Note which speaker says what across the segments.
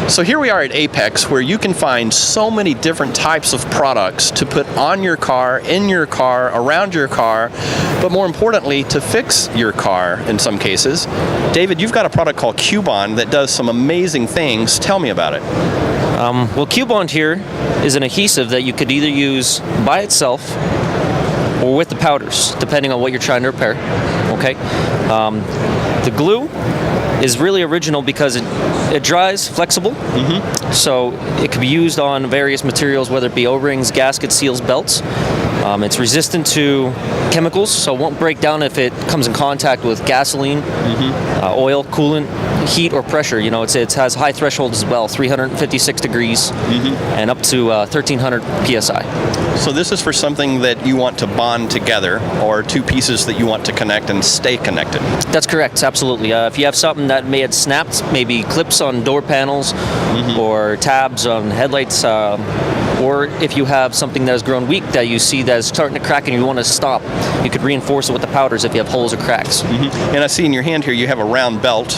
Speaker 1: So here we are at Apex, where you can find so many different types of products to put on your car, in your car, around your car, but more importantly, to fix your car in some cases. David, you've got a product called Q-Bond that does some amazing things. Tell me about it.
Speaker 2: Well, Q-Bond here is an adhesive that you could either use by itself or with the powders, depending on what you're trying to repair. Okay. The glue is really original because it dries flexible, so it can be used on various materials, whether it be O-rings, gaskets, seals, belts. It's resistant to chemicals, so it won't break down if it comes in contact with gasoline, oil, coolant, heat, or pressure. You know, it has high thresholds as well, 356 degrees and up to 1300 psi.
Speaker 1: So this is for something that you want to bond together, or two pieces that you want to connect and stay connected.
Speaker 2: That's correct, absolutely. If you have something that may have snapped, maybe clips on door panels or tabs on headlights, or if you have something that has grown weak that you see that is starting to crack and you want to stop, you could reinforce it with the powders if you have holes or cracks.
Speaker 1: And I see in your hand here you have a round belt,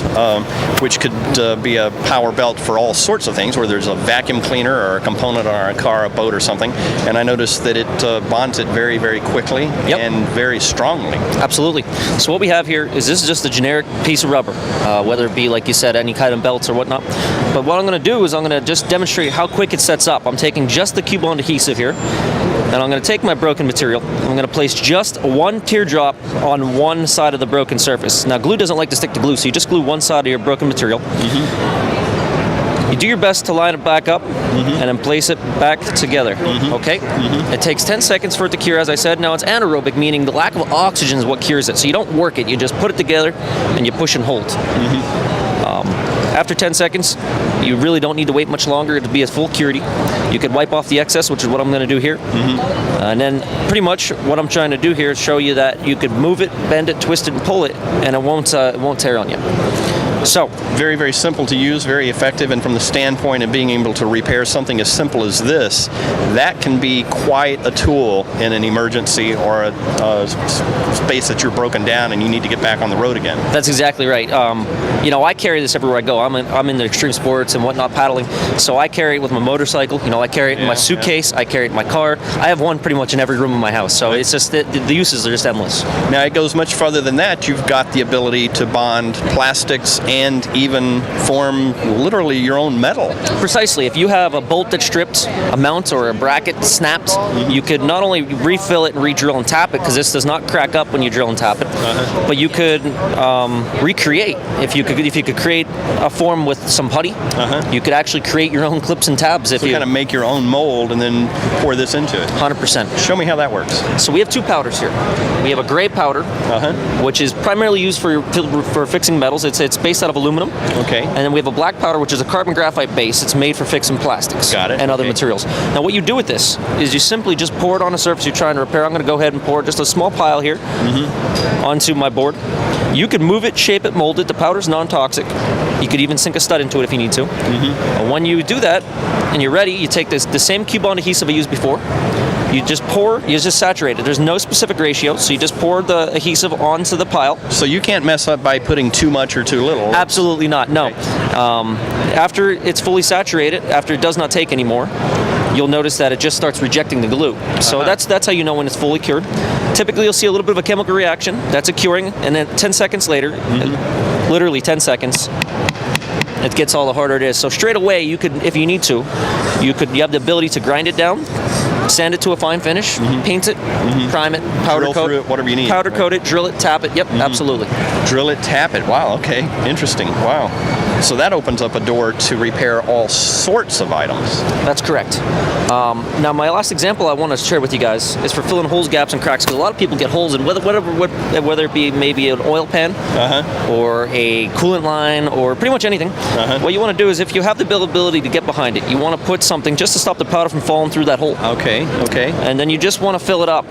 Speaker 1: which could be a power belt for all sorts of things, where there's a vacuum cleaner or a component on a car, a boat, or something. And I noticed that it bonds it very, very quickly and very strongly.
Speaker 2: Absolutely. So what we have here is this is just a generic piece of rubber, whether it be, like you said, any kind of belts or whatnot. But what I'm going to do is I'm going to just demonstrate how quick it sets up. I'm taking just the Q-Bond adhesive here, and I'm going to take my broken material. I'm going to place just one teardrop on one side of the broken surface. Now, glue doesn't like to stick to glue, so you just glue one side of your broken material. You do your best to line it back up and then place it back together, okay? It takes 10 seconds for it to cure, as I said. Now, it's anaerobic, meaning the lack of oxygen is what cures it. So you don't work it, you just put it together and you push and hold. After 10 seconds, you really don't need to wait much longer to be at full purity. You could wipe off the excess, which is what I'm going to do here. And then pretty much what I'm trying to do here is show you that you could move it, bend it, twist it, and pull it, and it won't tear on you. So,
Speaker 1: very, very simple to use, very effective, and from the standpoint of being able to repair something as simple as this, that can be quite a tool in an emergency or a space that you're broken down and you need to get back on the road again.
Speaker 2: That's exactly right. You know, I carry this everywhere I go. I'm in the extreme sports and whatnot, paddling, so I carry it with my motorcycle. You know, I carry it in my suitcase. I carry it in my car. I have one pretty much in every room in my house, so it's just the uses are just endless.
Speaker 1: Now, it goes much farther than that. You've got the ability to bond plastics and even form literally your own metal.
Speaker 2: Precisely. If you have a bolt that's stripped, a mount or a bracket snapped, you could not only refill it and re-drill and tap it, because this does not crack up when you drill and tap it, but you could recreate. If you could create a form with some putty, you could actually create your own clips and tabs. If you
Speaker 1: kind of make your own mold and then pour this into it.
Speaker 2: 100%.
Speaker 1: Show me how that works.
Speaker 2: So we have two powders here. We have a gray powder, which is primarily used for fixing metals. It's based out of aluminum.
Speaker 1: Okay.
Speaker 2: And then we have a black powder, which is a carbon graphite base. It's made for fixing plastics and other materials. Now, what you do with this is you simply just pour it on a surface you're trying to repair. I'm going to go ahead and pour just a small pile here onto my board. You could move it, shape it, mold it. The powder's non-toxic. You could even sink a stud into it if you need to. And when you do that and you're ready, you take the same Q-Bond adhesive I used before. You just saturate it. There's no specific ratio, so you just pour the adhesive onto the pile.
Speaker 1: So you can't mess up by putting too much or too little?
Speaker 2: Absolutely not, no. After it's fully saturated, after it does not take anymore, you'll notice that it just starts rejecting the glue. So that's how you know when it's fully cured. Typically, you'll see a little bit of a chemical reaction. That's a curing, and then 10 seconds later, literally 10 seconds, it gets all the harder it is. So straight away, you could, if you need to, you have the ability to grind it down, sand it to a fine finish, paint it, prime it, powder coat
Speaker 1: it, whatever you need.
Speaker 2: Powder coat it, drill it, tap it. Yep, absolutely.
Speaker 1: Drill it, tap it. Wow, okay. Interesting. Wow. So that opens up a door to repair all sorts of items.
Speaker 2: That's correct. Now, my last example I want to share with you guys is for filling holes, gaps, and cracks, because a lot of people get holes in whether it be maybe an oil pan or a coolant line or pretty much anything. What you want to do is, if you have the ability to get behind it, you want to put something just to stop the powder from falling through that hole.
Speaker 1: Okay.
Speaker 2: And then you just want to fill it up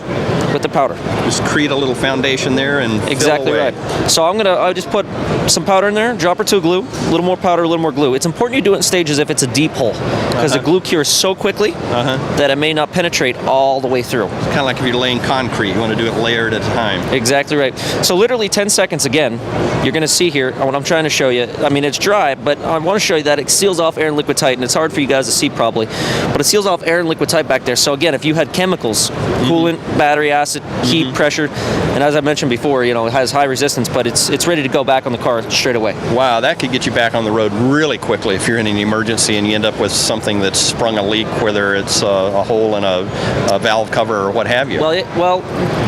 Speaker 2: with the powder.
Speaker 1: Just create a little foundation there and
Speaker 2: Exactly
Speaker 1: fill away.
Speaker 2: right. So I just put some powder in there, drop or two of glue, a little more powder, a little more glue. It's important you do it in stages if it's a deep hole, because the glue cures so quickly that it may not penetrate all the way through.
Speaker 1: Kind of like if you're laying concrete, you want to do it layered at a time.
Speaker 2: Exactly right. So literally 10 seconds again, you're going to see here what I'm trying to show you. I mean, it's dry, but I want to show you that it seals off air and liquid tight, and it's hard for you guys to see probably, but it seals off air and liquid tight back there. So again, if you had chemicals, coolant, battery acid, heat, pressure, and as I mentioned before, you know, it has high resistance, but it's ready to go back on the car straight away.
Speaker 1: Wow, that could get you back on the road really quickly if you're in an emergency and you end up with something that's sprung a leak, whether it's a hole in a valve cover or what have you.
Speaker 2: Well,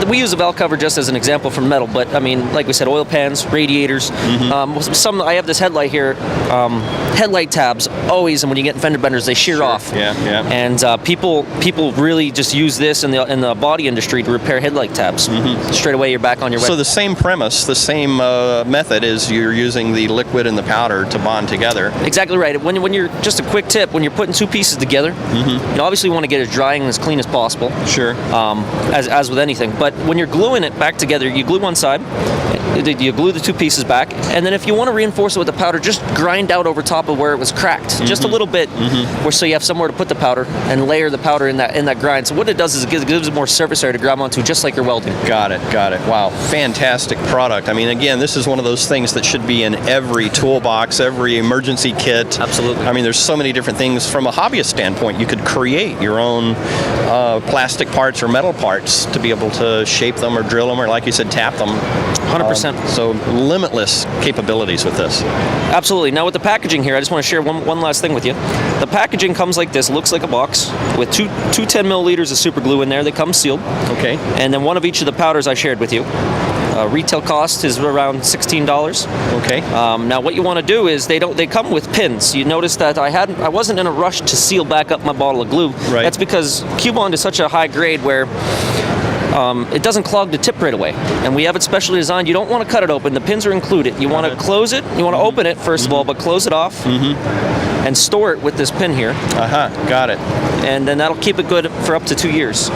Speaker 2: we use a valve cover just as an example for metal, but I mean, like we said, oil pans, radiators. I have this headlight here. Headlight tabs always, and when you get in fender benders, they shear off.
Speaker 1: Yeah.
Speaker 2: And people really just use this in the body industry to repair headlight tabs. Straight away, you're back on your way.
Speaker 1: So the same premise, the same method is you're using the liquid and the powder to bond together.
Speaker 2: Exactly right. When you're, just a quick tip, when you're putting two pieces together, you obviously want to get it dry and as clean as possible.
Speaker 1: Sure.
Speaker 2: As with anything. But when you're gluing it back together, you glue one side, you glue the two pieces back, and then if you want to reinforce it with the powder, just grind out over top of where it was cracked, just a little bit, so you have somewhere to put the powder and layer the powder in that grind. So what it does is it gives it more surface area to grab onto, just like you're welding. Got
Speaker 1: it. Wow, fantastic product. I mean, again, this is one of those things that should be in every toolbox, every emergency kit.
Speaker 2: Absolutely.
Speaker 1: I mean, there's so many different things. From a hobbyist standpoint, you could create your own plastic parts or metal parts to be able to shape them or drill them or, like you said, tap them.
Speaker 2: 100%.
Speaker 1: So limitless capabilities with this.
Speaker 2: Absolutely. Now with the packaging here, I just want to share one last thing with you. The packaging comes like this. It looks like a box with two 10 milliliters of super glue in there. They come sealed.
Speaker 1: Okay.
Speaker 2: And then one of each of the powders I shared with you. Retail cost is around $16.
Speaker 1: Okay.
Speaker 2: Now what you want to do is they come with pins. You notice that I wasn't in a rush to seal back up my bottle of glue.
Speaker 1: Right.
Speaker 2: That's because Q-Bond is such a high grade where it doesn't clog the tip right away, and we have it specially designed. You don't want to cut it open. The pins are included. You want to close it. You want to open it first of all, but close it off and store it with this pin here.
Speaker 1: Got it.
Speaker 2: And then that'll keep it good for up to 2 years.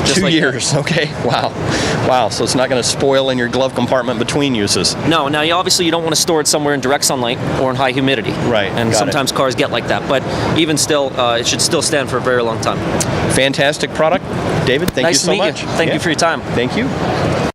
Speaker 1: 2 years. Okay. Wow. So it's not going to spoil in your glove compartment between uses.
Speaker 2: No. Now, you don't want to store it somewhere in direct sunlight or in high humidity.
Speaker 1: Right.
Speaker 2: And sometimes cars get like that. But even still, it should still stand for a very long time.
Speaker 1: Fantastic product. David, thank you so much.
Speaker 2: Thank you for your time.
Speaker 1: Thank you.